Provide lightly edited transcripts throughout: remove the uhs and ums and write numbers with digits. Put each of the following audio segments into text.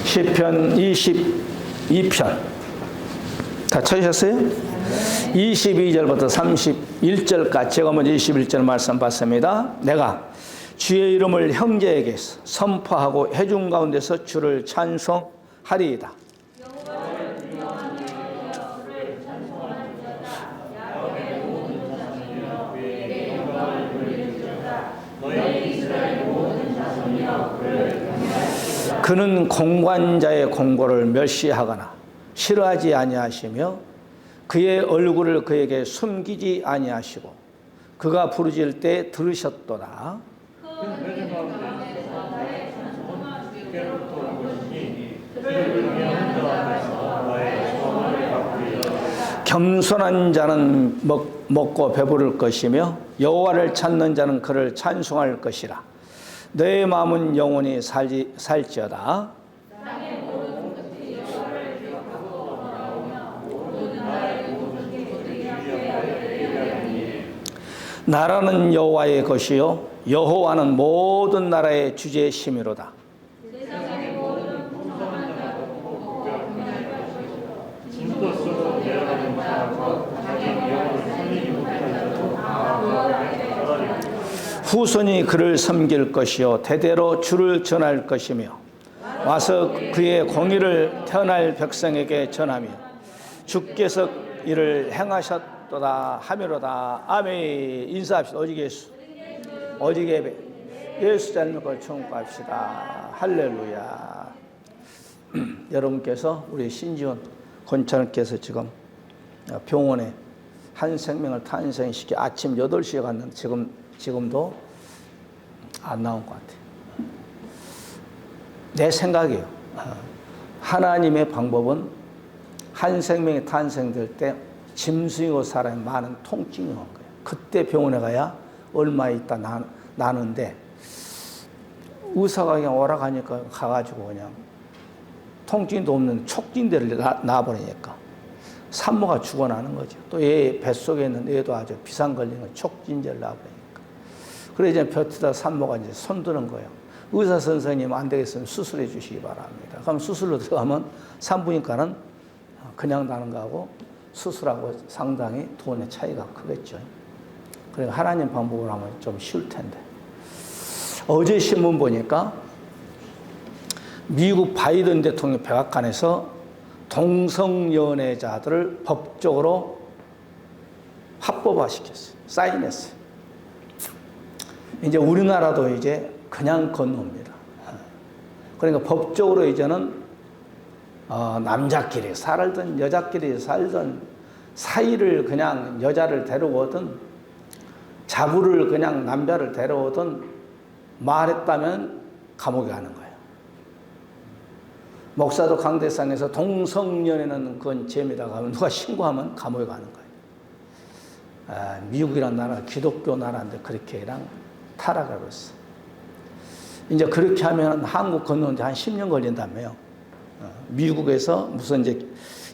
시편 22편 다 찾으셨어요? 22절부터 31절까지 제가 먼저 21절 말씀 봤습니다. 내가 주의 이름을 형제에게 선포하고 회중 가운데서 주를 찬송하리이다. 그는 공관자의 공고를 멸시하거나 싫어하지 아니하시며 그의 얼굴을 그에게 숨기지 아니하시고 그가 부르짖을 때 들으셨도다. 겸손한 자는 먹고 배부를 것이며 여호와를 찾는 자는 그를 찬송할 것이라. 내 마음은 영원히 살지어다. 나라는 여호와의 것이요 여호와는 모든 나라의 주제심이로다. 후손이 그를 섬길 것이요 대대로 주를 전할 것이며 와서 그의 공의를 태어날 백성에게 전하며 주께서 이를 행하셨도다 하미로다. 아멘. 인사합시다. 오직 예수, 오직 예배, 예수 잘 믿고 청구합시다. 할렐루야. 여러분께서 우리 신지원 권찬께서 지금 병원에 한 생명을 탄생시키 아침 8시에 갔는데 지금도 안 나온 것 같아요. 내 생각이에요. 하나님의 방법은 한 생명이 탄생될 때 짐승이고 사람이 많은 통증이 온 거예요. 그때 병원에 가야 얼마 있다 나는데 의사가 그냥 오락하니까 가가지고 그냥 통증도 없는 촉진대를 놔버리니까 산모가 죽어나는 거죠. 또 얘 뱃속에 있는 애도 아주 비상 걸린 거 촉진제를 놔버리니까. 그래 이제 버티다 산모가 이제 손드는 거예요. 의사 선생님 안 되겠으면 수술해 주시기 바랍니다. 그럼 수술로 들어가면 산부인과는 그냥 나는 거하고 수술하고 상당히 돈의 차이가 크겠죠. 그러니까 하나님 방법으로 하면 좀 쉬울 텐데. 어제 신문 보니까 미국 바이든 대통령 백악관에서 동성연애자들을 법적으로 합법화시켰어요. 사인했어요. 이제 우리나라도 이제 그냥 건너옵니다. 그러니까 법적으로 이제는 남자끼리 살든 여자끼리 살든 사이를 그냥 여자를 데려오든 자부를 그냥 남자를 데려오든 말했다면 감옥에 가는 거예요. 목사도 강대상에서 동성연애는 그건 죄입니다 하면 누가 신고하면 감옥에 가는 거예요. 미국이란 나라가 기독교 나라인데 그렇게 그냥 타락하고 있어. 이제 그렇게 하면 한국 건너는데 한 10년 걸린다며요. 미국에서 무슨 이제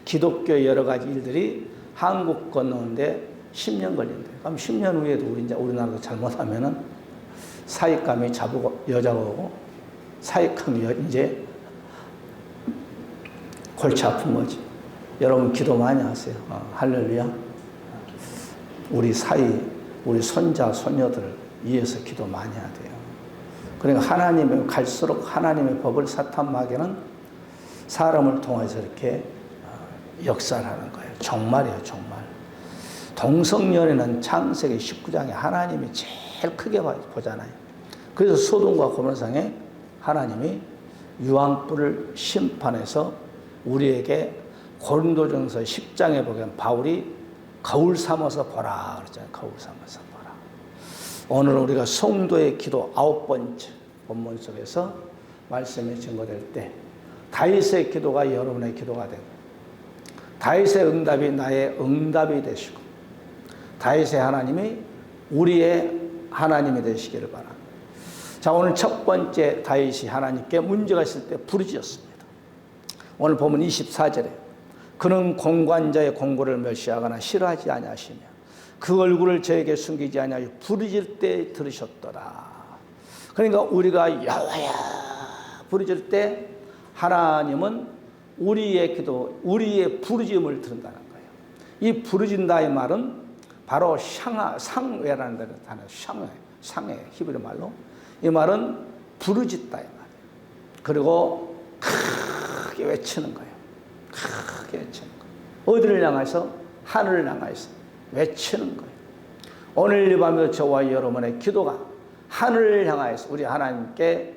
기독교 여러 가지 일들이 한국 건너는데 10년 걸린대요. 그럼 10년 후에도 우리나라도 잘못하면은 사익감이 자부고 여자가 오고 사익감이 이제 골치 아픈 거지. 여러분 기도 많이 하세요. 할렐루야. 우리 사이, 우리 손자, 손녀들을 위해서 기도 많이 해야 돼요. 그러니까 하나님의 갈수록 하나님의 법을 사탄 마귀는 사람을 통해서 이렇게 역사하는 거예요. 정말이에요, 정말. 동성연애는 창세기 19장에 하나님이 제일 크게 보잖아요. 그래서 소돔과 고모라상에 하나님이 유황불을 심판해서 우리에게 고린도전서 10장에 보면 바울이 거울 삼아서 보라 그랬잖아요. 거울 삼아서 보라. 오늘 우리가 성도의 기도 9번째 본문 속에서 말씀이 증거될 때 다윗의 기도가 여러분의 기도가 되고 다윗의 응답이 나의 응답이 되시고 다윗의 하나님이 우리의 하나님이 되시기를 바랍니다. 자, 오늘 첫 번째 다윗이 하나님께 문제가 있을 때 부르짖었습니다. 오늘 보면 24절에 그는 공관자의 공고를 멸시하거나 싫어하지 아니하시며 그 얼굴을 저에게 숨기지 아니하여 부르짖을 때 들으셨더라. 그러니까 우리가 여호와야 부르짖을 때 하나님은 우리의 기도, 우리의 부르짖음을 들은다는 거예요. 이 부르짖는다의 말은 바로 상회라는 단어, 상회, 히브리 말로. 이 말은 부르짖다 이 말이에요. 그리고 크게 외치는 거예요. 크게 외치는 거예요. 어디를 향해서? 하늘을 향해서 외치는 거예요. 오늘 이 밤에도 저와 여러분의 기도가 하늘을 향해서 우리 하나님께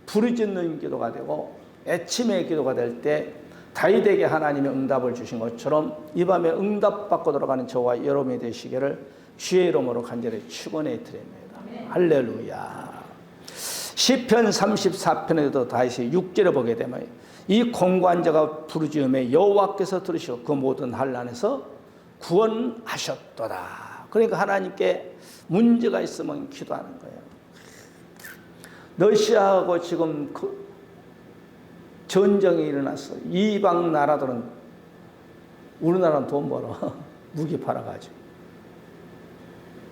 부르짖는 기도가 되고 애침의 기도가 될 때 다윗에게 하나님의 응답을 주신 것처럼 이 밤에 응답받고 돌아가는 저와 여러분이 되시기를 주의 이름으로 간절히 축원해 드립니다. 할렐루야. 시편 34편에도 다시 6절에 보게 되면 이 공관자가 부르짖음에 여호와께서 들으시고 그 모든 환난에서 구원하셨도다. 그러니까 하나님께 문제가 있으면 기도하는 거예요. 러시아하고 지금 전쟁이 일어났어. 이방 나라들은 우리나라는 돈 벌어. 무기 팔아가지고.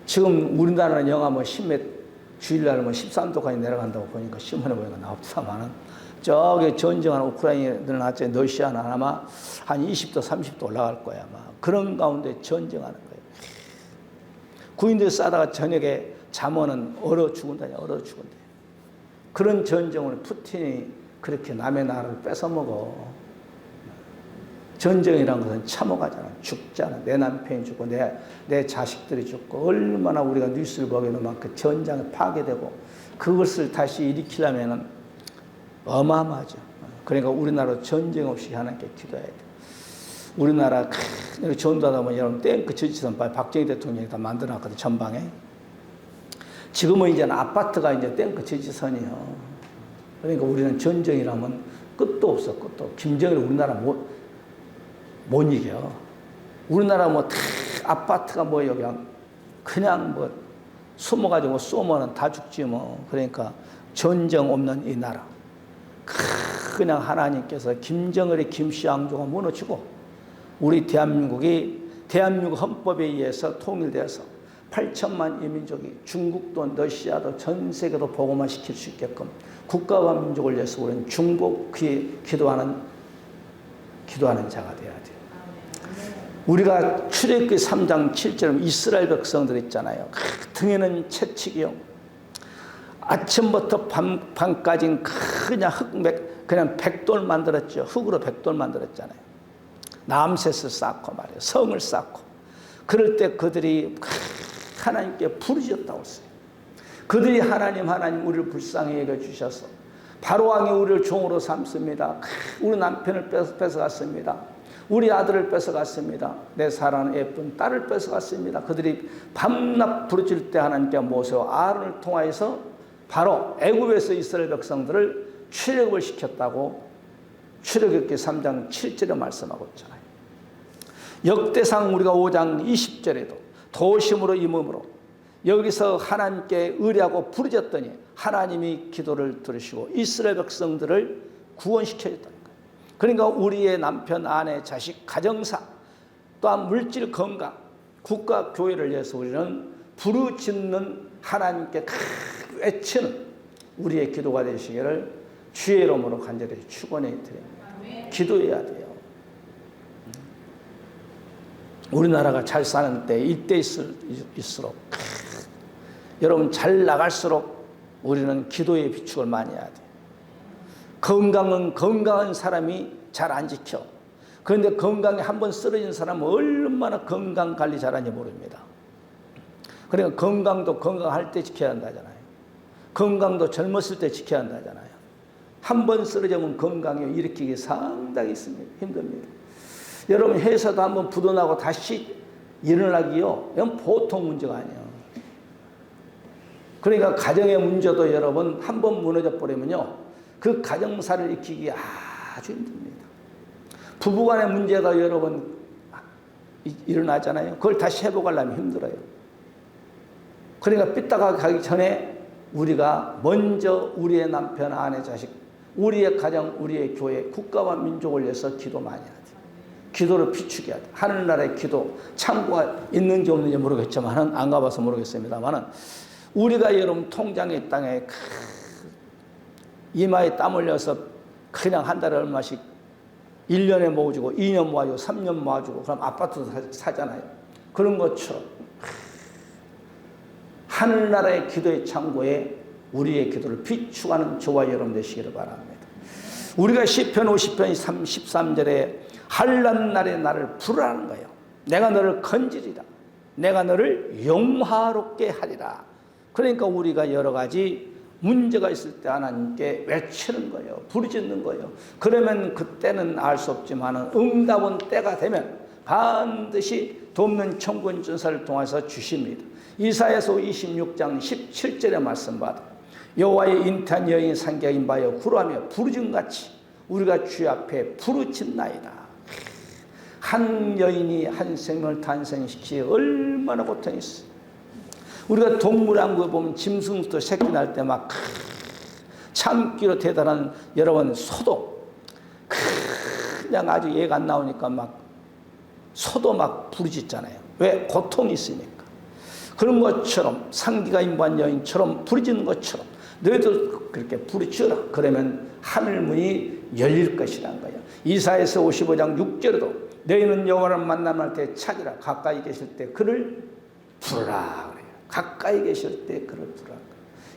지금 우리나라는 영하 뭐 10몇, 주일날 뭐 13도까지 내려간다고 보니까 신문에 보니까 나옵니다만은 저기 전쟁하는 우크라이나에 일어났지. 러시아는 아마 한 20도, 30도 올라갈 거야. 아마. 그런 가운데 전쟁하는 거예요. 구인들 싸다가 저녁에 잠오는 얼어 죽은다냐, 얼어 죽은다. 그런 전쟁을 푸틴이 그렇게 남의 나라를 뺏어먹어. 전쟁이란 것은 참어가잖아. 죽잖아. 내 남편이 죽고 내 자식들이 죽고 얼마나 우리가 뉴스를 보게 되면 그 전장이 파괴되고 그것을 다시 일으키려면 어마어마하죠. 그러니까 우리나라 전쟁 없이 하나님께 기도해야 돼. 우리나라 전도하다 보면 여러분 탱크 지지선 박정희 대통령이 다 만들어놨거든. 전방에. 지금은 이제는 아파트가 이제 탱크 지지선이요. 그러니까 우리는 전쟁이라면 끝도 없어, 끝도. 김정일 우리나라 못 이겨. 우리나라 뭐 다 아파트가 뭐 여기 그냥 뭐 숨어가지고 쏘면은 다 죽지 뭐. 그러니까 전쟁 없는 이 나라. 그냥 하나님께서 김정일의 김씨왕조가 무너지고 우리 대한민국 헌법에 의해서 통일되어서 8천만 이민족이 중국도 러시아도 전 세계도 복음화 시킬 수 있게끔 국가와 민족을 위해서 우리는 중복히 기도하는 자가 되어야 돼요. 우리가 출애굽기 3장 7절 이스라엘 백성들 있잖아요. 등에는 채찍이요. 아침부터 밤까지 그냥 백돌 만들었죠. 흙으로 백돌 만들었잖아요. 남셋을 쌓고 말이에요. 성을 쌓고. 그럴 때 그들이 하나님께 부르짖었다고 했어요. 그들이 하나님 우리를 불쌍히 여겨주셔서 바로왕이 우리를 종으로 삼습니다. 우리 남편을 뺏어갔습니다. 우리 아들을 뺏어갔습니다. 내 사랑하는 예쁜 딸을 뺏어갔습니다. 그들이 밤낮 부르짖을 때 하나님께 모세와 아론을 통하여서 바로 애굽에서 이스라엘 백성들을 출애굽을 시켰다고 출애굽기 3장 7절에 말씀하고 있잖아요. 역대상 우리가 5장 20절에도 도심으로 임음으로 여기서 하나님께 의뢰하고 부르짖었더니 하나님이 기도를 들으시고 이스라엘 백성들을 구원시켜줬다는 거예요. 그러니까 우리의 남편, 아내, 자식, 가정사 또한 물질, 건강, 국가, 교회를 위해서 우리는 부르짖는 하나님께 외치는 우리의 기도가 되시기를 주의 이름으로 간절히 축원해 드립니다. 기도해야 돼요. 우리나라가 잘 사는 때 이때일수록 여러분 잘 나갈수록 우리는 기도의 비축을 많이 해야 돼요. 건강한 사람이 잘 안 지켜. 그런데 건강이 한번 쓰러진 사람은 얼마나 건강 관리 잘하는지 모릅니다. 그러니까 건강도 건강할 때 지켜야 한다잖아요. 건강도 젊었을 때 지켜야 한다잖아요. 한번 쓰러지면 건강이 일으키기 상당히 힘듭니다. 여러분 회사도 한번 부도나고 다시 일어나기요. 이건 보통 문제가 아니에요. 그러니까 가정의 문제도 여러분 한번 무너져 버리면요. 그 가정사를 익히기 아주 힘듭니다. 부부간의 문제가 여러분 일어나잖아요. 그걸 다시 회복하려면 힘들어요. 그러니까 삐딱하게 가기 전에 우리가 먼저 우리의 남편, 아내, 자식, 우리의 가정, 우리의 교회, 국가와 민족을 위해서 기도 많이 해야 돼요. 기도를 비축해야 돼요. 하늘나라의 기도, 창고가 있는지 없는지 모르겠지만, 안 가봐서 모르겠습니다만, 우리가 여러분 통장의 땅에 이마에 땀 흘려서 그냥 한 달에 얼마씩 1년에 모아주고 2년 모아주고 3년 모아주고 그럼 아파트도 사잖아요. 그런 것처럼 하늘나라의 기도의 창고에 우리의 기도를 비추하는 저와 여러분 되시기를 바랍니다. 우리가 시편 50편 13절에 한란 날에 나를 부르라는 거예요. 내가 너를 건지리라. 내가 너를 영화롭게 하리라. 그러니까 우리가 여러 가지 문제가 있을 때 하나님께 외치는 거예요. 부르짖는 거예요. 그러면 그때는 알 수 없지만 응답은 때가 되면 반드시 돕는 천군 전사를 통해서 주십니다. 이사야서 26장 17절의 말씀 봐도 여호와의 인탄 여인 상계에 임하여 구로하며 부르짖음같이 우리가 주 앞에 부르짖나이다. 한 여인이 한 생명을 탄생시키기에 얼마나 고통이 있어. 우리가 동물왕국에 보면 짐승부터 새끼 날 때 막 참기로 대단한 여러분 소도 그냥 아주 얘가 안 나오니까 막 소도 막 부르짖잖아요. 왜? 고통이 있으니까. 그런 것처럼 상기가 임한 여인처럼 부르짖는 것처럼 너희도 그렇게 부르짖어라. 그러면 하늘 문이 열릴 것이란 거예요. 이사야서 55장 6절에도 너희는 여호와를 만날 때 찾으라. 가까이 계실 때 그를 부르라 그래요. 가까이 계실 때 그를 부르라.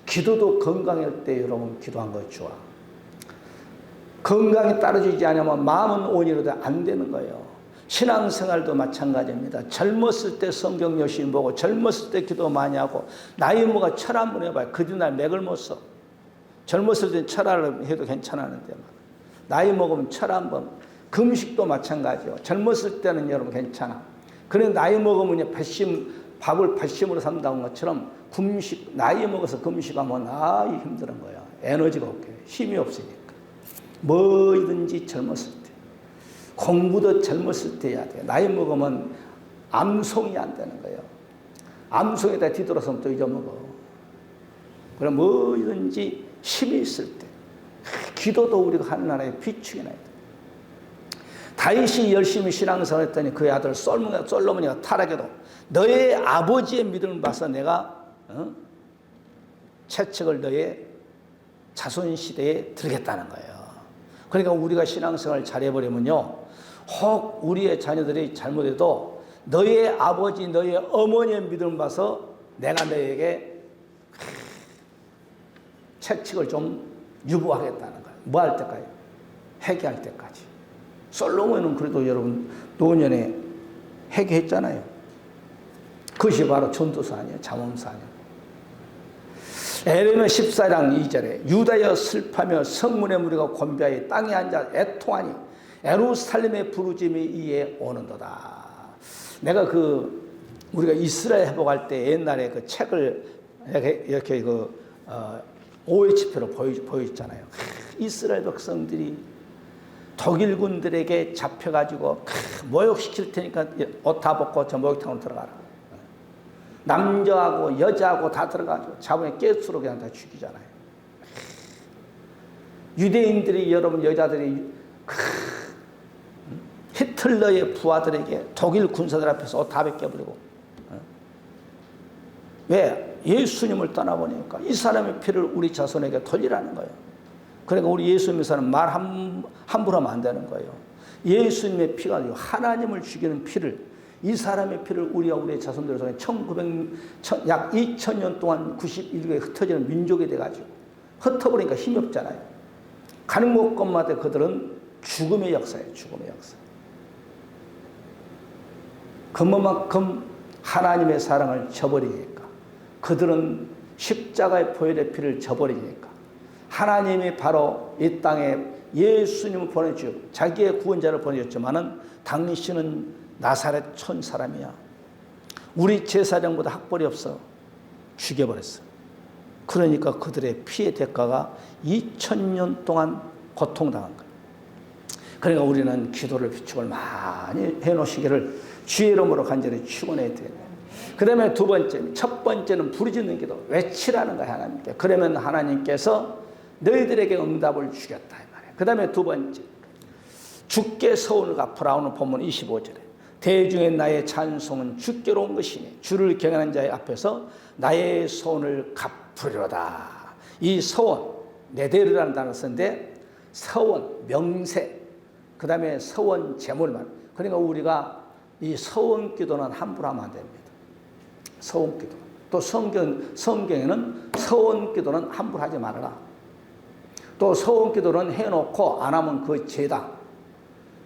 기도도 건강할 때 여러분 기도한 거 좋아. 건강이 따라주지 않으면 마음은 온이로도 안 되는 거예요. 신앙생활도 마찬가지입니다. 젊었을 때 성경 열심히 보고 젊었을 때 기도 많이 하고 나이 먹어 철 한번 해봐요. 그 뒤날 맥을 못 써. 젊었을 때 철을 해도 괜찮았는데 나이 먹으면 철 한번. 금식도 마찬가지요. 젊었을 때는 여러분 괜찮아. 그런데 나이 먹으면 밥을 배심으로 산다는 것처럼 금식, 나이 먹어서 금식하면 힘든 거야. 에너지가 없게 힘이 없으니까. 뭐든지 젊었을 때. 공부도 젊었을 때 해야 돼요. 나이 먹으면 암송이 안 되는 거예요. 암송에다 뒤돌아서면 또 잊어먹어. 그럼 뭐든지 힘이 있을 때. 기도도 우리가 하나님의 비추게 놔야 돼. 다윗이 열심히 신앙생활 했더니 그의 아들 솔로몬이가 타락해도 너의 아버지의 믿음을 봐서 내가 채찍을 너의 자손시대에 들겠다는 거예요. 그러니까 우리가 신앙생활을 잘해버리면요, 혹 우리의 자녀들이 잘못해도 너의 아버지, 너의 어머니의 믿음을 봐서 내가 너에게 채찍을 좀 유보하겠다는 거예요. 뭐 할 때까지? 회개할 때까지. 솔로몬은 그래도 여러분 노년에 회개했잖아요. 그것이 바로 전도서 아니에요. 잠언서 아니에요. 에레미야 14장 2절에 유다여 슬퍼하며 성문의 무리가 곤비하여 땅에 앉아 애통하니 예루살렘의 부르짐이 이에 오는도다. 내가 우리가 이스라엘 회복할 때 옛날에 그 책을 이렇게 OHP로 보여줬잖아요. 이스라엘 백성들이 독일군들에게 잡혀가지고 모욕시킬 테니까 옷 다 벗고 저 목욕탕으로 들어가라. 남자하고 여자하고 다 들어가지고 잡으면 가스로 그냥 다 죽이잖아요. 유대인들이 여러분 여자들이 히틀러의 부하들에게 독일 군사들 앞에서 옷 다 벗겨버리고. 왜? 예수님을 떠나보니까 이 사람의 피를 우리 자손에게 돌리라는 거예요. 그러니까 우리 예수 믿는 사람 말 함부로 하면 안 되는 거예요. 예수님의 피가 아니고 하나님을 죽이는 피를, 이 사람의 피를 우리의 자손들을 통해 약 2000년 동안 91개에 흩어지는 민족이 돼가지고 흩어버리니까 힘이 없잖아요. 가는 곳곳마다 그들은 죽음의 역사예요. 죽음의 역사. 그만큼 하나님의 사랑을 저버리니까, 그들은 십자가의 보혈의 피를 저버리니까 하나님이 바로 이 땅에 예수님을 보내주고 자기의 구원자를 보내줬지만은 당신은 나사렛 촌 사람이야. 우리 제사장보다 학벌이 없어. 죽여버렸어. 그러니까 그들의 피의 대가가 2000년 동안 고통당한 거예요. 그러니까 우리는 기도를 비축을 많이 해놓으시기를 주의 이름으로 간절히 축원해야 돼요. 그 다음에 두 번째, 첫 번째는 부르짖는 기도, 외치라는 거야 하나님께. 그러면 하나님께서 너희들에게 응답을 주겠다 이 말이에요. 그 다음에 두 번째, 주께 서원을 갚으라. 오늘 본문 25절에 대중의 나의 찬송은 주께로 온 것이니 주를 경외하는 자의 앞에서 나의 소원을 갚으리로다. 이 소원, 네데르라는 단어 쓰는데 서원, 명세, 그 다음에 서원 제물만. 그러니까 우리가 이 서원 기도는 함부로 하면 안 됩니다. 서원 기도. 또 성경에는 서원 기도는 함부로 하지 말아라. 또 서원 기도는 해놓고 안 하면 그 죄다.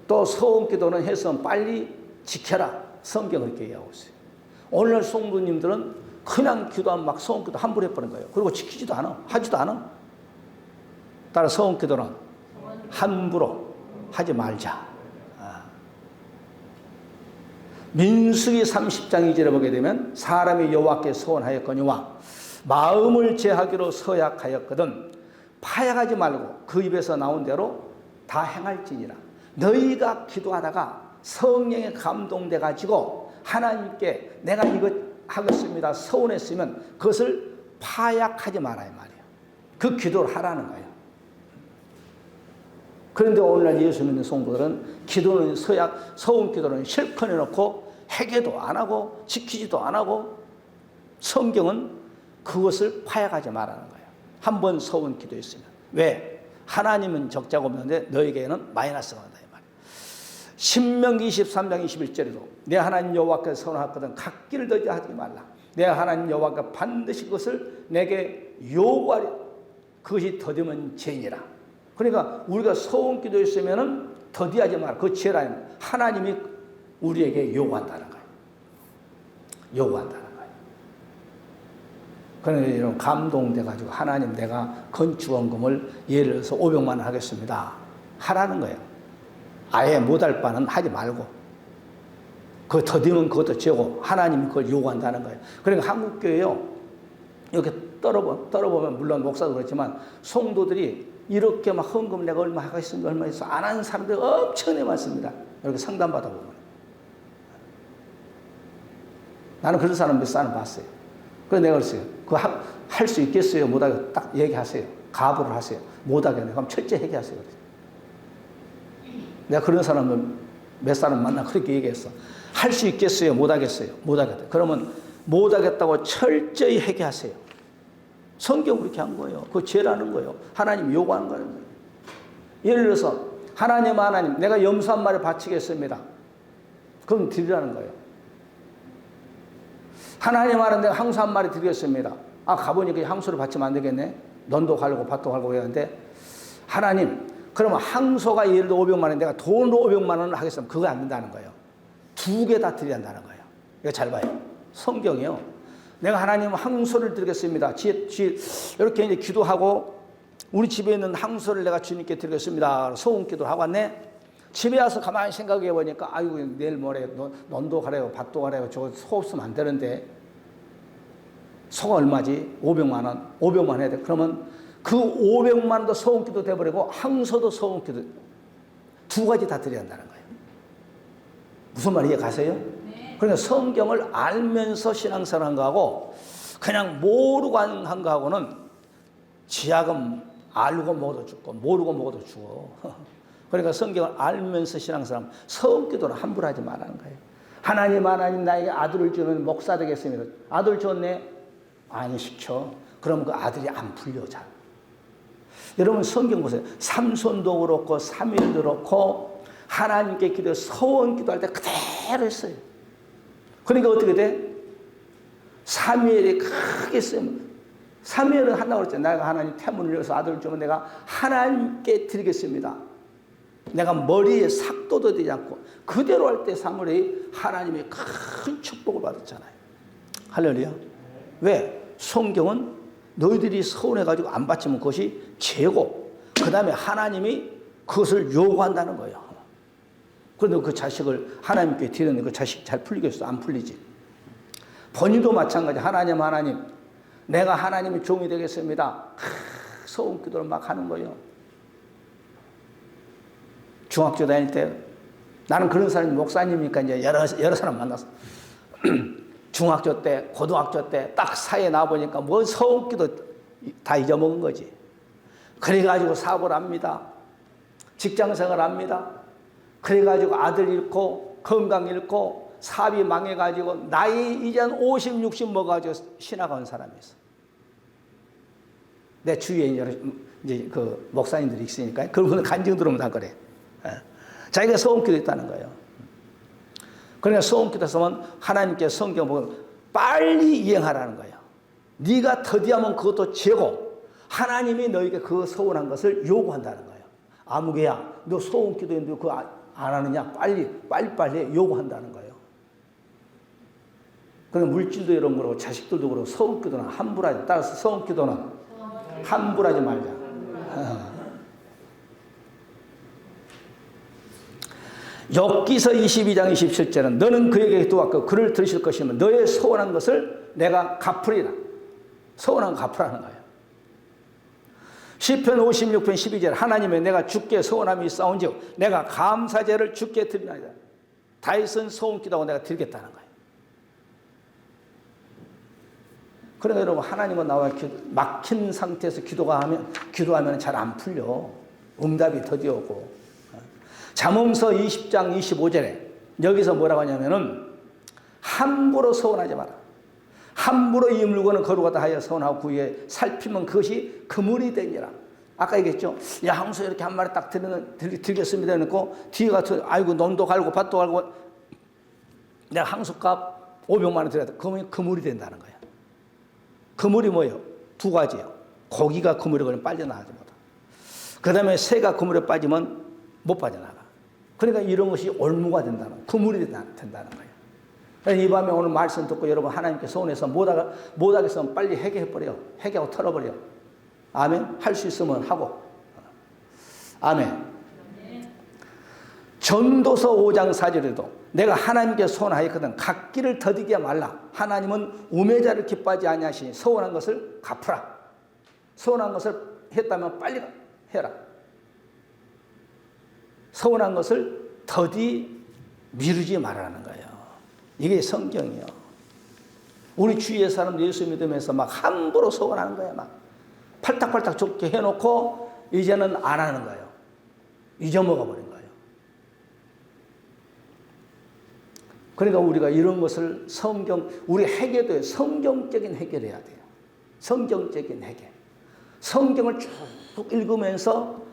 또 서원 기도는 해서 빨리 지켜라. 성경은 그렇게 얘기하고 있어요. 오늘날 성도님들은 그냥 기도하면 막 서원 기도 함부로 해버린 거예요. 그리고 지키지도 않아. 하지도 않아. 따라 서원 기도는 함부로 하지 말자. 민수기 30장 2절에 보게 되면 사람이 여호와께 서원하였거니와 마음을 제하기로 서약하였거든 파약하지 말고 그 입에서 나온 대로 다 행할지니라. 너희가 기도하다가 성령에 감동돼 가지고 하나님께 내가 이거 하겠습니다 서원했으면 그것을 파약하지 말아야 말이에요. 그 기도를 하라는 거예요. 그런데 오늘날 예수 믿는 성도들은 기도는 서원 기도는 실컷 해놓고 회개도 안 하고 지키지도 안 하고 성경은 그것을 파약하지 말라는 거예요. 한 번 서원 기도했으면. 왜? 하나님은 적자가 없는데 너에게는 마이너스가 온다 이 말이에요. 신명기 23장 21절에도 내 하나님 여호와께서 서원하거든 각기를 더디하지 말라. 내 하나님 여호와가 반드시 그것을 내게 요구하리. 그것이 더디면 죄니라. 그러니까 우리가 서원 기도했으면은 더디하지 마라. 그 죄라. 하나님이 우리에게 요구한다는 거예요. 요구한다는 거예요. 그러니까 이런 감동돼가지고 하나님 내가 건축원금을 예를 들어서 500만 원 하겠습니다. 하라는 거예요. 아예 못할 바는 하지 말고. 그거 더디면 그것도 죄고 하나님이 그걸 요구한다는 거예요. 그러니까 한국교회요. 이렇게 떨어보면 물론 목사도 그렇지만 성도들이 이렇게 막 헌금 내가 얼마 하겠습니다. 얼마 해서 안 하는 사람들이 엄청나게 많습니다. 이렇게 상담받아 보면. 나는 그런 사람 몇 사람 봤어요. 그래서 내가 그랬어요. 그거 할 수 있겠어요? 못하겠어요? 딱 얘기하세요. 가부를 하세요. 못하겠네. 그럼 철저히 얘기하세요. 내가 그런 사람을 몇 사람 만나 그렇게 얘기했어. 할 수 있겠어요? 못하겠어요? 못하겠다. 그러면 못하겠다고 철저히 회개하세요. 성경 그렇게 한 거예요. 그거 죄라는 거예요. 하나님 요구하는 거예요. 예를 들어서 하나님 내가 염소 한 마리 바치겠습니다. 그럼 드리라는 거예요. 하나님 내가 항소 한 마리 드리겠습니다. 가보니까 항소를 바치면 안 되겠네. 논도 갈고 밭도 갈고 해야 하는데 하나님 그러면 항소가 예를 들어 500만 원 내가 돈으로 500만 원을 하겠으면 그거 안 된다는 거예요. 두 개 다 드려야 한다는 거예요. 이거 잘 봐요. 성경이요. 내가 하나님 항소를 드리겠습니다. 이렇게 이제 기도하고 우리 집에 있는 항소를 내가 주님께 드리겠습니다. 소원 기도를 하고 왔네. 집에 와서 가만히 생각해 보니까 아이고 내일 모레 논도 가래요. 밭도 가래요. 저거 소 없으면 안 되는데 소가 얼마지? 500만 원. 500만 원 해야 돼. 그러면 그 500만 원도 소원 기도 돼버리고 항소도 소원 기도 두 가지 다 드려야 한다는 거예요. 무슨 말이 이해가세요? 네. 그러니까 성경을 알면서 신앙생활 한 거하고 그냥 모르고 한 거하고는 지약은 알고 먹어도 죽고 모르고 먹어도 죽어. 그러니까 성경을 알면서 신앙생활 서원 기도는 함부로 하지 말라는 거예요. 하나님 나에게 아들을 주면 목사 되겠습니다. 아들 줬네? 안 시켜. 그럼 그 아들이 안 풀려 잘. 여러분 성경 보세요. 삼손도 그렇고 사무엘도 그렇고 하나님께 기도 서원 기도할 때 그대로 했어요. 그러니까 어떻게 돼? 사무엘이 크게 쓰면 사무엘은 한다고 그랬잖아요. 내가 하나님 태문을 열어서 아들을 주면 내가 하나님께 드리겠습니다. 내가 머리에 삭도도 되지 않고 그대로 할 때 사무엘이 하나님의 큰 축복을 받았잖아요. 할렐루야. 왜? 성경은 너희들이 서운해가지고 안 바치면 그것이 죄고 그 다음에 하나님이 그것을 요구한다는 거예요. 그런데 그 자식을 하나님께 드리는데 그 자식 잘 풀리겠어? 안 풀리지. 본인도 마찬가지. 하나님 내가 하나님의 종이 되겠습니다. 서운 기도를 막 하는 거예요. 중학교 다닐 때 나는 그런 사람이 목사님이니까 이제 여러 사람 만났어. 중학교 때, 고등학교 때 딱 사회에 나와보니까 뭐 서운 기도 다 잊어먹은 거지. 그래가지고 사고를 합니다. 직장생활 합니다. 그래가지고 아들 잃고 건강 잃고 사업이 망해가지고 나이 이제 한 50, 60 먹어가지고 신화가 온 사람이 있어. 내 주위에 이제 그 목사님들이 있으니까 그분은 간증 들으면 다 그래. 자기가 소원기도 있다는 거예요. 그러니까 소원기도 쓰면 하나님께 성경 보면 빨리 이행하라는 거예요. 네가 더디하면 그것도 죄고 하나님이 너에게 그 소원한 것을 요구한다는 거예요. 아무개야, 너 소원기도 했는데 그거 안 하느냐? 빨리 요구한다는 거예요. 그럼 물질도 이런 거고 자식들도 그렇고 소원기도는 함부로 하지. 따라서 소원기도는 함부로 하지 말자. 욥기서 22장 27절은 너는 그에게 기도하고 그를 들으실 것이면 너의 소원한 것을 내가 갚으리라. 소원한 거 갚으라는 거예요. 시편 56편 12절 하나님의 내가 주께 소원함이 있사온즉 내가 감사제를 주께 드리나이다. 다윗은 소원기도하고 내가 드리겠다는 거예요. 그러니까 여러분 하나님은 나와 막힌 상태에서 기도하면 잘 안 풀려. 응답이 더디오고. 잠언서 20장 25절에 여기서 뭐라고 하냐면은 함부로 소원하지 마라. 함부로 이 물건을 거룩하다 하여 소원하고 그 위에 살피면 그것이 그물이 되니라. 아까 얘기했죠. 야 항소 이렇게 한 마리 딱 드리겠습니다 해놓고 뒤에 가서 아이고 논도 갈고 밭도 갈고 내가 항소값 500만 원 드려야 돼. 그러면 그물이 된다는 거예요. 그물이 뭐예요? 두 가지예요. 고기가 그물에 걸리면 빠져나가지 못하. 그 다음에 새가 그물에 빠지면 못 빠져나가. 그러니까 이런 것이 올무가 된다는, 그물이 된다는 거예요. 이 밤에 오늘 말씀 듣고 여러분 하나님께 소원해서 못하겠으면 빨리 해결해버려. 해결하고 털어버려. 아멘. 할 수 있으면 하고. 아멘. 전도서 5장 4절에도 내가 하나님께 소원하였거든 갚기를 더디게 말라. 하나님은 우매자를 기뻐하지 아니하시니 소원한 것을 갚으라. 소원한 것을 했다면 빨리 해라. 서운한 것을 더디 미루지 말라는 거예요. 이게 성경이에요. 우리 주위의 사람 예수 믿으면서 막 함부로 서운하는 거예요. 막 팔딱팔딱 좋게 해놓고 이제는 안 하는 거예요. 잊어먹어 버린 거예요. 그러니까 우리가 이런 것을 우리 해결도 성경적인 해결해야 돼요. 성경적인 해결. 성경을 쭉 읽으면서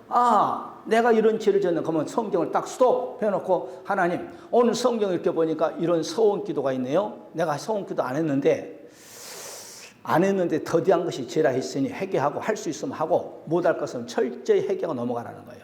내가 이런 죄를 졌네. 그러면 성경을 딱 스톱 해놓고 하나님 오늘 성경을 이렇게 보니까 이런 소원기도가 있네요. 내가 소원기도 안 했는데 더디한 것이 죄라 했으니 회개하고 할 수 있으면 하고 못할 것은 철저히 회개하고 넘어가라는 거예요.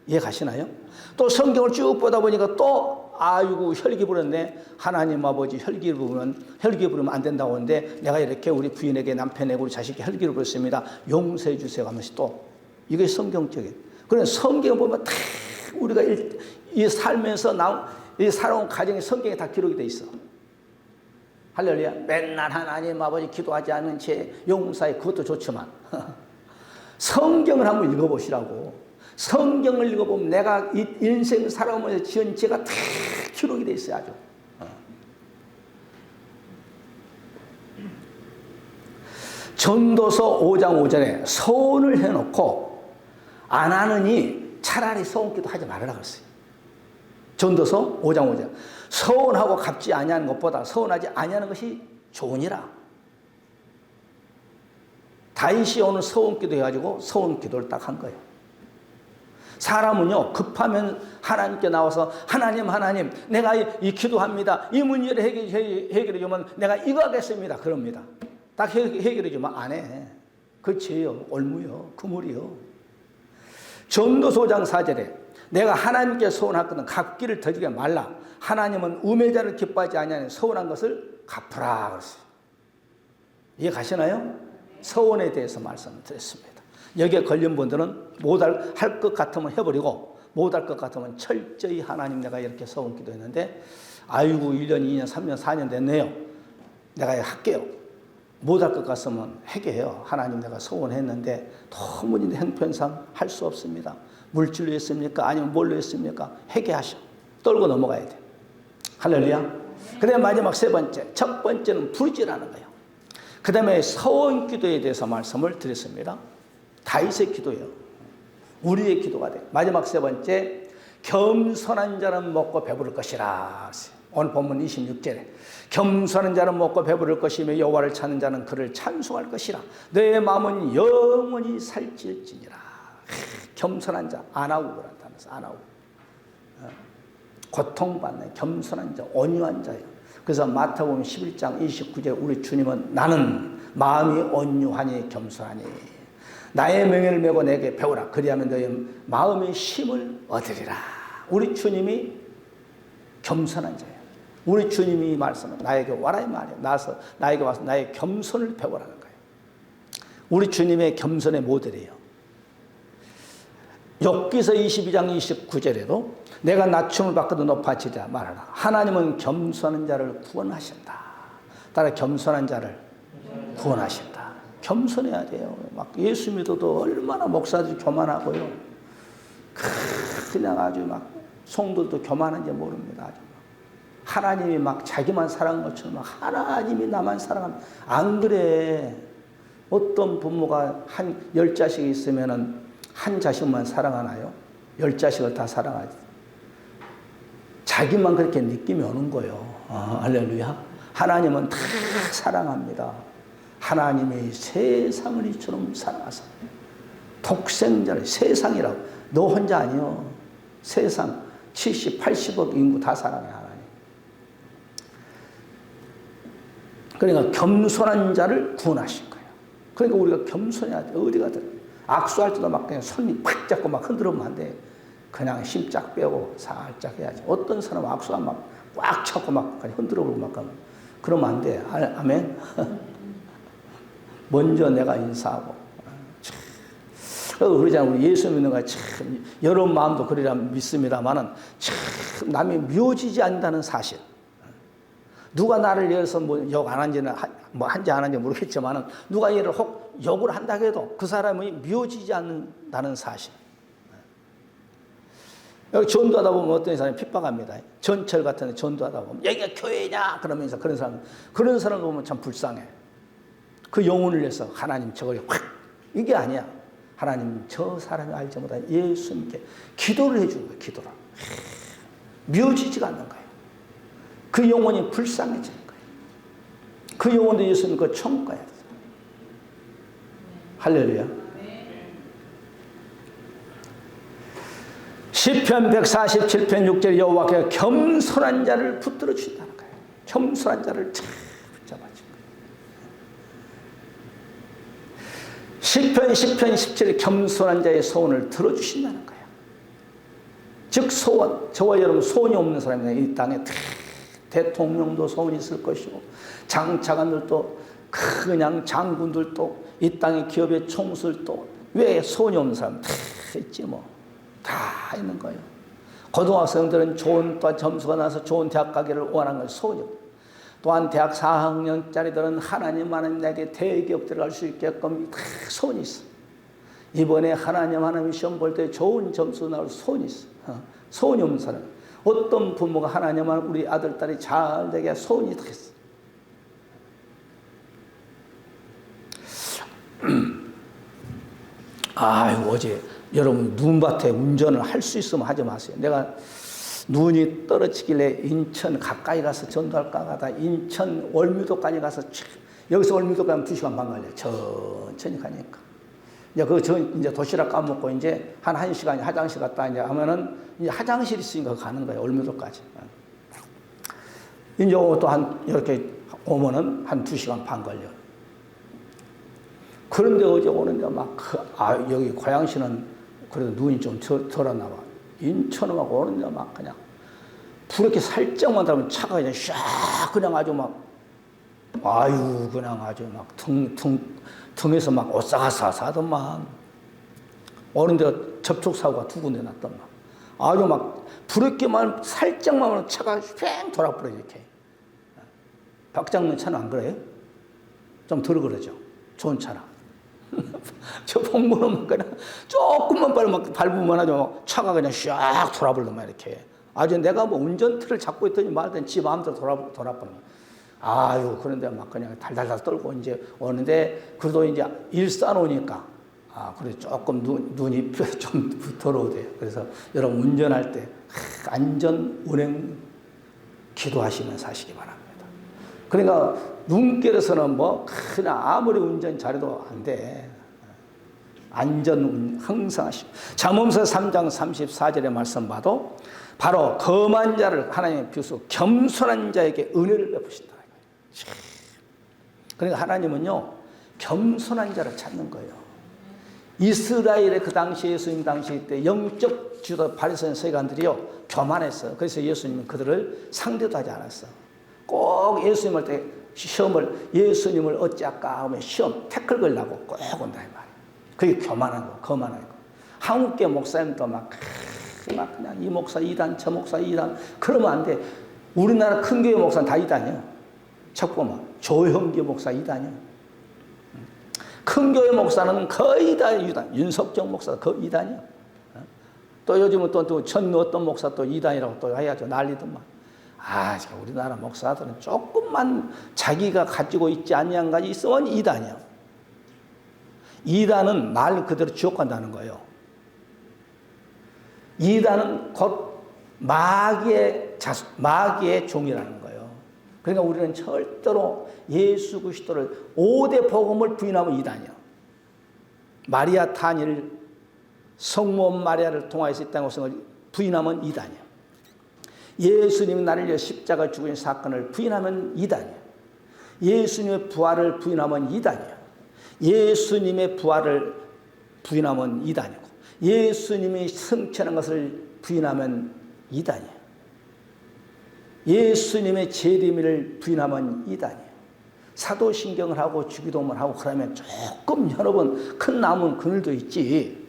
이해 가시나요? 또 성경을 쭉 보다 보니까 또 아이고 혈기 부렸네. 하나님 아버지 혈기 부르면 안 된다고 하는데 내가 이렇게 우리 부인에게 남편에게 우리 자식에게 혈기를 부렸습니다. 용서해 주세요 하면서 또 이게 성경적인. 그래 성경 보면 다 우리가 이 살면서 이 살아온 가정이 성경에 다 기록이 돼 있어. 할렐루야. 맨날 하나님 아버지 기도하지 않은 죄 용서해 그것도 좋지만 성경을 한번 읽어보시라고. 성경을 읽어보면 내가 이 인생 살아오면서 지은 죄가 다 기록이 돼 있어요. 아주. 전도서 5장 5절에 소원을 해놓고 안 하느니 차라리 소원기도 하지 말아라 그랬어요. 전도서 5장 5절. 소원하고 갚지 아니하는 것보다 소원하지 아니하는 것이 좋으니라. 다윗이 오늘 소원기도 해가지고 소원기도를 딱 한 거예요. 사람은요 급하면 하나님께 나와서 하나님 내가 이 기도합니다. 이 문제를 해결해 주면 내가 이거 하겠습니다. 그럽니다. 딱 해결해 주면 안 해. 그 죄요, 올무요, 그물이요. 전도서 5장 4절에 내가 하나님께 소원하거든 갚기를 더디게 말라. 하나님은 우매자를 기뻐하지 아니하니 소원한 것을 갚으라 그랬어요. 이해 가시나요? 소원에 대해서 말씀을 드렸습니다. 여기에 걸린 분들은 못할 것 같으면 해버리고 못할 것 같으면 철저히 하나님 내가 이렇게 소원 기도했는데 아이고 1년, 2년, 3년, 4년 됐네요. 내가 할게요. 못할 것 같으면 회개해요. 하나님 내가 소원했는데 도무지 형편상 할 수 없습니다. 물질로 했습니까? 아니면 뭘로 했습니까? 회개하셔. 떨고 넘어가야 돼. 할렐루야. 그 다음에 마지막 세 번째. 첫 번째는 부르짖으라는 거예요. 그 다음에 소원 기도에 대해서 말씀을 드렸습니다. 다윗의 기도예요. 우리의 기도가 돼. 마지막 세 번째, 겸손한 자는 먹고 배부를 것이라. 오늘 본문 26절에 겸손한 자는 먹고 배부를 것이며 여호와를 찾는 자는 그를 찬송할 것이라. 내 마음은 영원히 살찔지니라. 겸손한 자, 아나우라는 단어에서 아나우. 고통받는 겸손한 자, 온유한 자예요. 그래서 마태복음 11장 29절 우리 주님은 나는 마음이 온유하니 겸손하니 나의 명예를 메고 내게 배우라. 그리하면 너의 마음의 힘을 얻으리라. 우리 주님이 겸손한 자예요. 우리 주님이 말씀은 나에게 와라 이 말이에요. 나에게 와서 나의 겸손을 배우라는 거예요. 우리 주님의 겸손의 모델이에요. 욥기서 22장 29절에도 내가 낮춤을 받고도 높아지자 말하라. 하나님은 겸손한 자를 구원하신다. 따라 겸손한 자를 구원하신다. 겸손해야 돼요. 막 예수 믿어도 얼마나 목사들이 교만하고요. 그냥 아주 막 성도도 교만한지 모릅니다. 아주 하나님이 막 자기만 사랑한 것처럼 막 하나님이 나만 사랑합니다. 안 그래. 어떤 부모가 한 10자식이 있으면은 한 자식만 사랑하나요? 10자식을 다 사랑하지. 자기만 그렇게 느낌이 오는 거예요. 할렐루야. 하나님은 다 사랑합니다. 하나님이 세상을 이처럼 사랑하사 독생자를 세상이라고. 너 혼자 아니요. 세상 70, 80억 인구 다 사랑해 하나님. 그러니까 겸손한 자를 구원하신 거예요. 그러니까 우리가 겸손해야 돼. 어디 가든 악수할 때도 막 그냥 손이 팍 잡고 막 흔들으면 안 돼. 그냥 힘 쫙 빼고 살짝 해야지. 어떤 사람 악수가 막 꽉 잡고 막 흔들어보고 막 그러면 안 돼. 아멘. 먼저 내가 인사하고. 그러잖아요. 우리 예수 믿는 거야. 참, 여러분 마음도 그러리라 믿습니다만은 참 남이 미워지지 않는다는 사실. 누가 나를 위해서 뭐 욕 안 한지는 뭐 한지 안 한지 모르겠지만은 누가 얘를 혹 욕을 한다 해도 그 사람이 미워지지 않는다는 사실. 여기 전도하다 보면 어떤 사람이 핍박합니다. 전철 같은 데 전도하다 보면 여기가 교회냐 그러면서 그런 사람 보면 참 불쌍해. 그 영혼을 위해서 하나님 저걸 확 이게 아니야. 하나님 저 사람이 알지 못한 예수님께 기도를 해주는 거예요. 기도를. 미워지지가 않는 거예요. 그 영혼이 불쌍해지는 거예요. 그 영혼도 예수님 그 천국 가야 돼요. 할렐루야. 시편 147편 6절 여호와께서 겸손한 자를 붙들어 주신다는 거예요. 겸손한 자를 참 붙잡아주는 거예요. 시편 17절 겸손한 자의 소원을 들어주신다는 거예요. 즉 소원, 저와 여러분 소원이 없는 사람이 이 땅에 대통령도 소원이 있을 것이고 장차관들도 그냥 장군들도 이 땅의 기업의 총수들도 왜 소원이 없는 사람 다 있지 뭐. 다 있는 거예요. 고등학생들은 좋은 또 점수가 나서 좋은 대학 가기를 원하는 건 소원이고 또한 대학 4학년짜리들은 하나님 내게 대기업 들어갈 수 있게끔 다 소원이 있어. 이번에 하나님 시험 볼 때 좋은 점수 나올 소원이 있어. 소원이 없는 사람. 어떤 부모가 하나님 우리 아들 딸이 잘 되게 소원이 있겠어. 어제 여러분 눈밭에 운전을 할 수 있으면 하지 마세요. 내가 눈이 떨어지길래 인천 가까이 가서 전도할까 하다 인천 월미도까지 가서 여기서 월미도까지 가면 2시간 반 걸려요. 천천히 가니까. 이제 도시락 까먹고 이제 한 1시간 화장실 갔다 이제 하면은 이제 화장실 있으니까 가는 거예요. 월미도까지. 이제 또 이렇게 오면은 한 2시간 반 걸려요. 그런데 어제 오는데 여기 고양시는 그래도 눈이 좀 덜었나 봐. 인천은 막 오는데 막 그냥 부렇게 살짝만 닿으면 차가 그냥 샥 그냥 아주 그냥 아주 막 등에서 막 오싹아싹하더만. 오는데 접촉사고가 2군데 났더만. 아주 막 부럽게만 살짝만 차가 휙 돌아버려 이렇게. 박장면 차는 안 그래요? 좀 덜 그러죠. 좋은 차라. 저 폭문은 그냥 조금만 밟으면 아주 차가 그냥 샥 돌아버리더만 이렇게. 아주 내가 뭐 운전대를 잡고 있더니 말든 지 마음대로 돌아버리네. 그런데 막 그냥 달달달 떨고 이제 오는데 그래도 이제 일산 오니까 그래 조금 눈이 좀 더러워돼요. 그래서 여러분 운전할 때 안전 운행 기도하시면서 하시기 바랍니다. 그러니까 눈길에서는 뭐 그냥 아무리 운전 잘해도 안 돼. 안전 항상 하시고. 잠언서 3장 34절의 말씀 봐도 바로 검한 자를 하나님의 비우시고 겸손한 자에게 은혜를 베푸신다. 그러니까 하나님은요 겸손한 자를 찾는 거예요. 이스라엘의 그 당시 예수님 당시 때 영적 지도 바리새인 서기관들이요 교만했어요. 그래서 예수님은 그들을 상대도 하지 않았어. 꼭 예수님을 때 시험을 예수님을 어찌할까 하면 시험 태클 걸려고 꼭 온다 이 말이에요. 그게 교만하고 거만하고. 한국계 목사님도 막 그냥 이 목사 2단 저 목사 2단 그러면 안 돼. 우리나라 큰 교회 목사는 다 2단이요. 책 보면 조형기 목사 2단이요. 큰 교회 목사는 거의 다 2단. 윤석정 목사 거의 2단이요. 또 요즘은 또 전 어떤 목사 또 2단이라고 또 해야죠. 난리더만. 우리나라 목사들은 조금만 자기가 가지고 있지 않는 가지 있으면 2단이요. 2단은 말 그대로 지옥 간다는 거예요. 2단은 곧 마귀의 종이라는 거예요. 그러니까 우리는 절대로 예수 그리스도를 5대 복음을 부인하면 2단이요. 마리아 탄일 성모원 마리아를 통하여서 이 땅에 오신 것을 부인하면 2단이요. 예수님이 나를 위해 십자가 죽으신 사건을 부인하면 2단이요. 예수님의 부활을 부인하면 2단이요. 예수님의 부활을 부인하면 2단이고 예수님이 승천한 것을 부인하면 2단이에요. 예수님의 재림을 부인하면 2단이에요. 사도신경을 하고 주기도문을 하고 그러면 조금 여러 번 큰 나무는 그늘도 있지.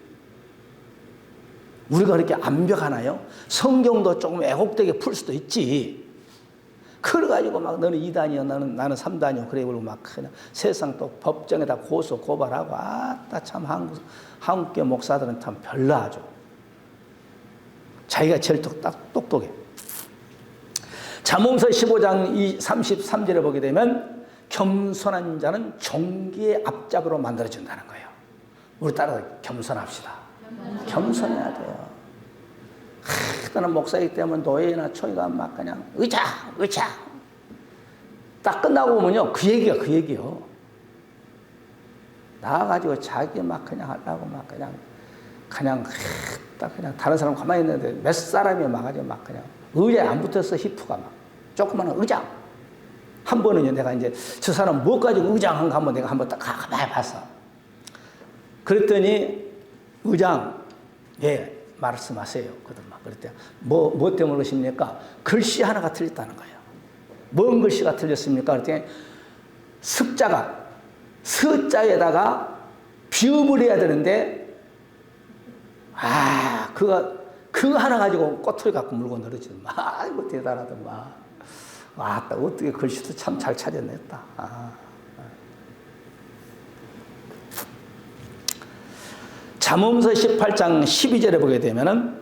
우리가 그렇게 암벽하나요? 성경도 조금 애곡되게 풀 수도 있지. 그래가지고 막 너는 2단이요, 나는 3단이요. 그래가지고 막 그냥 세상 또 법정에다 고소 고발하고 참 한국계 목사들은 참 별나죠. 자기가 제일 똑똑해. 잠언서 15장 33절에 보게 되면 겸손한 자는 종기의 앞잡이로 만들어준다는 거예요. 우리 따라서 겸손합시다. 겸손해야 돼요. 나는 목사이기 때문에 노예나 총회가 막 그냥 의자 딱 끝나고 보면요 그 얘기요. 나와가지고 자기 막 그냥 하려고 막 그냥 다른 사람 가만히 있는데 몇 사람이 막아가지고 막 그냥 의자에 안 붙었어. 히프가 막 조그마한 의장. 한 번은요 내가 이제 저 사람 뭐 가지고 의장한 거 한번 내가 한번 딱 가만히 봤어. 그랬더니 의장 말씀하세요. 그랬더니 뭐 때문에 그러십니까? 글씨 하나가 틀렸다는 거예요. 뭔 글씨가 틀렸습니까? 그랬더니 습자가 서자에다가 비읍을 해야 되는데 그거 하나 가지고 꼬투리 갖고 물고 늘어지더만. 아이고 대단하더만. 어떻게 글씨도 참 잘 찾아냈다. 잠언서 18장 12절에 보게 되면은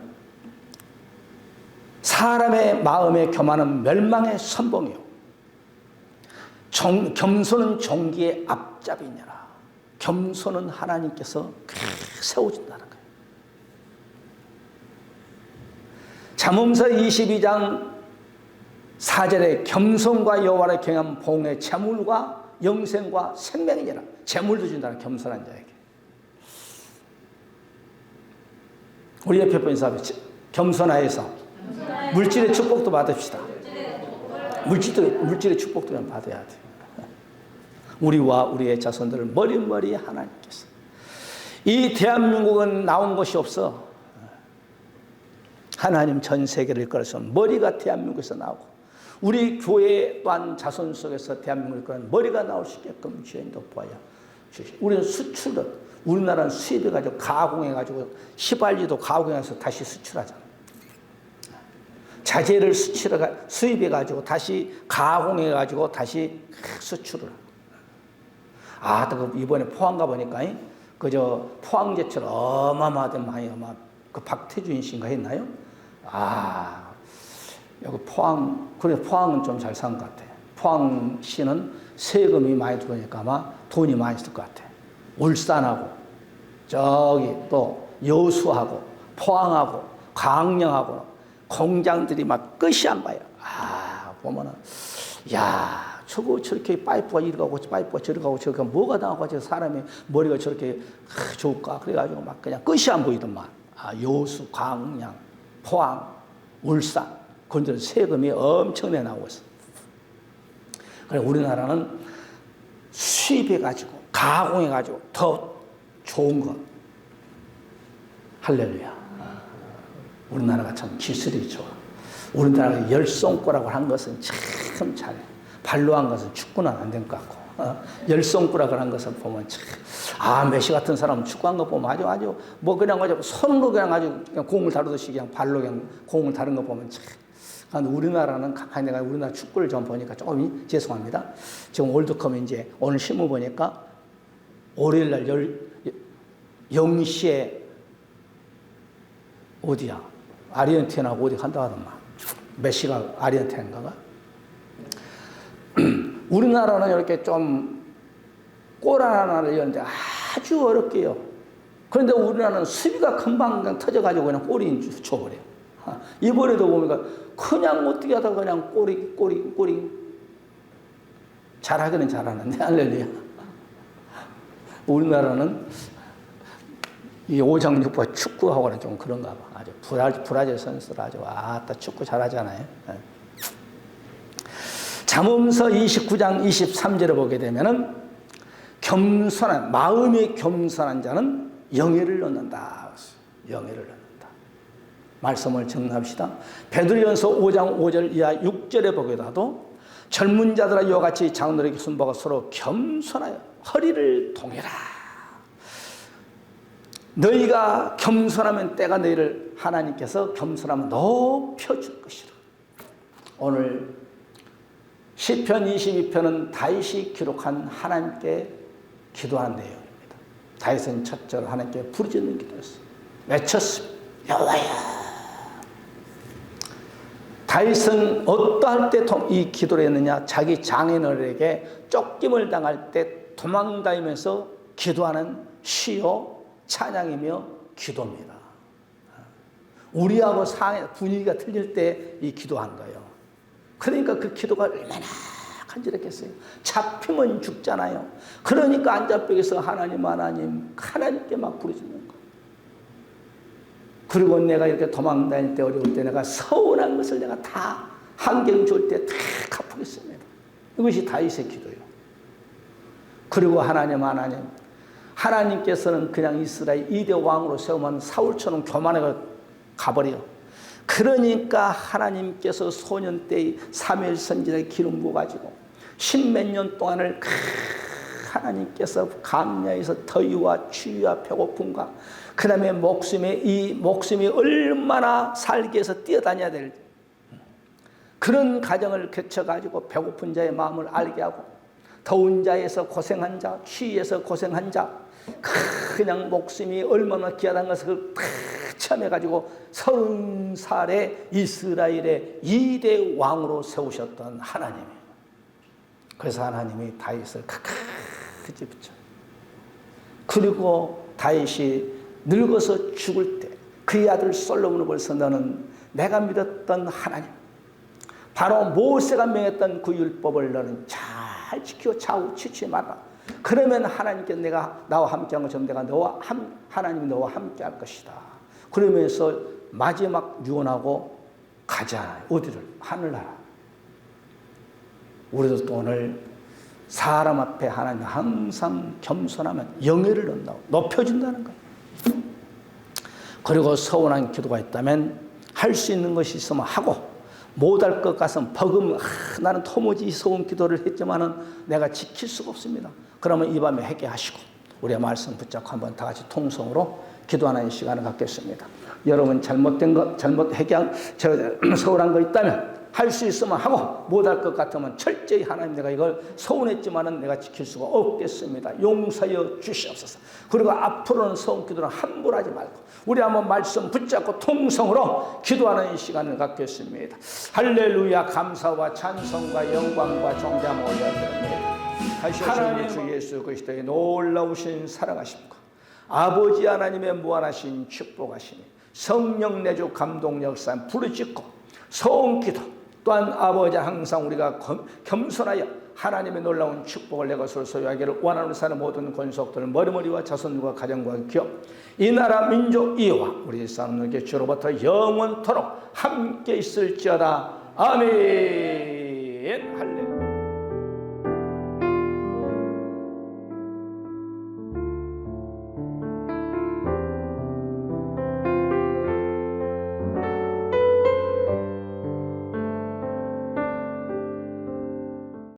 사람의 마음의 교만은 멸망의 선봉이요 겸손은 종기의 앞잡이니라. 겸손은 하나님께서 세워준다는 거예요. 잠언서 22장 4절에 겸손과 여호와를 경외한 봉의 재물과 영생과 생명이니라. 재물도 준다는 겸손한 자에게. 우리 옆에 분 사람 겸손하여서 물질의 축복도 받읍시다. 물질의 축복도 좀 받아야 돼요. 우리와 우리의 자손들을 머리머리 하나님께서. 이 대한민국은 나온 것이 없어. 하나님 전 세계를 이끌어서 머리가 대한민국에서 나오고 우리 교회 또한 자손 속에서 대한민국을 이끌어서 머리가 나올 수 있게끔 주인도 보아야 주시. 우리는 수출을 우리나라는 수입해가지고 가공해가지고 휘발유도 가공해서 다시 수출하잖아. 자재를 수입해가지고 다시 가공해가지고 다시 수출을. 또 이번에 포항 가보니까 포항제철 어마어마하던 그 박태준 씨인가 했나요? 여기 포항은 좀 잘 산 것 같아. 포항시는 세금이 많이 들어오니까 아마 돈이 많이 쓸 것 같아. 울산하고 저기 또 여수하고 포항하고 광양하고 공장들이 막 끝이 안 봐요. 보면은, 야, 저거 저렇게 파이프가 이리 가고 파이프가 저리 가고 저렇게 뭐가 나오고 저 사람이 머리가 저렇게 좋을까? 그래가지고 막 그냥 끝이 안 보이더만. 여수, 광양, 포항, 울산, 그런 데는 세금이 엄청나게 나오고 있어. 그래, 우리나라는 수입해가지고, 가공해가지고 더 좋은 거. 할렐루야. 우리나라가 참 기술이 좋아. 우리나라가 열손가락을 한 것은 참 잘해. 발로 한 것은 축구는 안 된 것 같고, 열손가락을 한 것을 보면 참, 메시 같은 사람은 축구한 거 보면 아주, 뭐 그냥 아주 손으로 그냥 공을 다루듯이 그냥 발로 그냥 공을 다룬 거 보면 참. 그런데 우리나라는 가만히 내가 우리나라 축구를 좀 보니까 조금 죄송합니다. 지금 월드컵 이제 오늘 신문 보니까 월요일 날 0시에 어디야? 아르헨티나하고 어디 간다 하더만. 메시가 아르헨티나인가가? 우리나라는 이렇게 좀 골 하나를 넣는데 아주 어렵게요. 그런데 우리나라는 수비가 금방 그냥 터져가지고 그냥 골이 쳐버려요. 이번에도 보니까 그냥 어떻게 하다가 그냥 골이. 잘하기는 잘하는데, 할렐루야. 우리나라는 이 오장육부 축구하고는 좀 그런가 봐. 아주 브라질 선수들 아주 축구 잘하잖아요. 잠언서 29장 23절에 보게 되면은 겸손한 마음이 겸손한 자는 영예를 얻는다. 영예를 얻는다. 말씀을 정리합시다. 베드로전서 5장 5절 이하 6절에 보게도 젊은 자들아 이와 같이 장로에게 순보가 서로 겸손하여 허리를 동여라. 너희가 겸손하면 때가 너희를 하나님께서 겸손하면 높여줄 것이라. 오늘 시편 22편은 다윗이 기록한 하나님께 기도하는 내용입니다. 다윗은 첫째로 하나님께 부르짖는 기도였어요. 외쳤습니다. 여호와야. 다윗은 어떠할 때 이 기도를 했느냐? 자기 장인어른에게 쫓김을 당할 때 도망다니면서 기도하는 시요 찬양이며 기도입니다. 우리하고 분위기가 틀릴 때 이 기도한 거예요. 그러니까 그 기도가 얼마나 간절했겠어요. 잡히면 죽잖아요. 그러니까 안 잡히겠어. 하나님께 막 부르짖는 거. 그리고 내가 이렇게 도망다닐 때 어려울 때 내가 서운한 것을 내가 다 환경 줄 때 다 갚겠습니다. 이것이 다윗의 기도예요. 그리고 하나님께서는 그냥 이스라엘 2대 왕으로 세우면 사울처럼 교만해 가버려. 그러니까 하나님께서 소년 때의 사무엘 선지자의 기름 부어가지고 10몇 년 동안을 하나님께서 감야에서 더위와 추위와 배고픔과 그 다음에 목숨이 얼마나 살기 위해서 뛰어다녀야 될 그런 가정을 거쳐가지고 배고픈 자의 마음을 알게 하고 더운 자에서 고생한 자, 추위에서 고생한 자, 그냥 목숨이 얼마나 귀하다는 것을 다 체험해가지고 30살에 이스라엘의 2대 왕으로 세우셨던 하나님이에요. 그래서 하나님이 다윗을 가까이 붙여. 그리고 다윗이 늙어서 죽을 때 그의 아들 솔로몬을 벌써 너는 내가 믿었던 하나님, 바로 모세가 명했던 그 율법을 너는 잘 지켜 좌우 치지 마라. 그러면 하나님께 내가 나와 함께한 것처럼 내가 하나님이 너와 함께할 것이다. 그러면서 마지막 유언하고 가자. 어디를? 하늘나라. 우리도 또 오늘 사람 앞에 하나님 항상 겸손하면 영예를 얻는다고 높여준다는 거예요. 그리고 서운한 기도가 있다면 할 수 있는 것이 있으면 하고 못할 것 같으면 버금 나는 도무지 서운 기도를 했지만은 내가 지킬 수가 없습니다. 그러면 이 밤에 회개하시고 우리의 말씀 붙잡고 한번 다 같이 통성으로 기도하는 시간을 갖겠습니다. 여러분 서운한 거 있다면 할 수 있으면 하고 못할 것 같으면 철저히 하나님 내가 이걸 서운했지만은 내가 지킬 수가 없겠습니다. 용서하여 주시옵소서. 그리고 앞으로는 서운 기도는 함부로 하지 말고 우리 한번 말씀 붙잡고 통성으로 기도하는 시간을 갖겠습니다. 할렐루야. 감사와 찬송과 영광과 존귀함을 올려드립니다. 하나님 주 예수 그리스도의 놀라우신 사랑하심과 아버지 하나님의 무한하신 축복하심이 성령 내주 감동 역사 부르짖고 서운 기도 또한 아버지 항상 우리가 겸손하여 하나님의 놀라운 축복을 내 것을 소유하기를 원하는 사는 모든 권속들 머리머리와 자손과 가정과 기업 이 나라 민족 이와 우리 사람들에게 주로부터 영원토록 함께 있을지어다. 아멘. 할렐루야.